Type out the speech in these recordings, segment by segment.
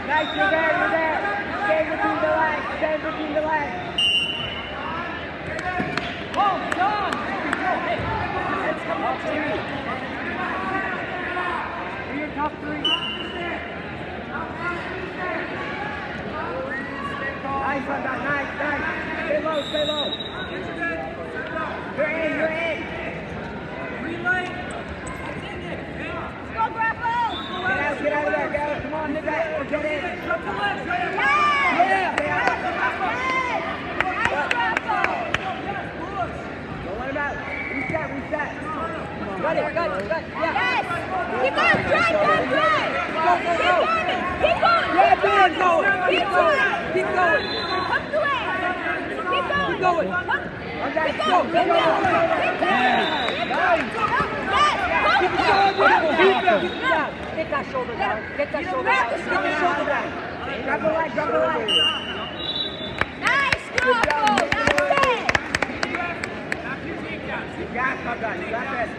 Nice, you're there. Stay between the legs, Oh, John! There we go. Hey, let's come up to you. Be your top three. Nice one, Don. Nice. Stay low. You're in. Green light. Go, Grapple! Get out of there. Come on, Nick. Get in. Jump to left. Yeah! Nice, Grapple! Don't let him out. Reset. Got it. Yeah. Yes! Keep going, drive! Keep going! Yeah, go! Keep going! Up the way! Keep going! Okay, go! Nice! Get that shoulder down. Get the shoulder down. Grab the leg. Nice, Grapple! That's it! You got this.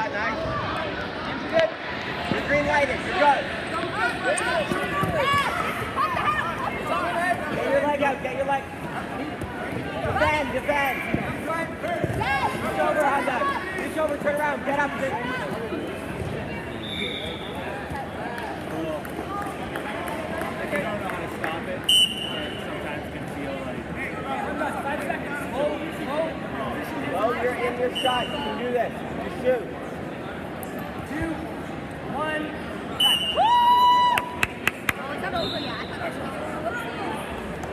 Nice. Good. You're green lighted. You're good. Get your leg out. Defend. Reach over, Honda. Reach over, turn around. Get up. Like I don't know how to stop it, but sometimes it can feel like 5 seconds. Slow, you're in your shot. You can do this. Just shoot. 2, 1.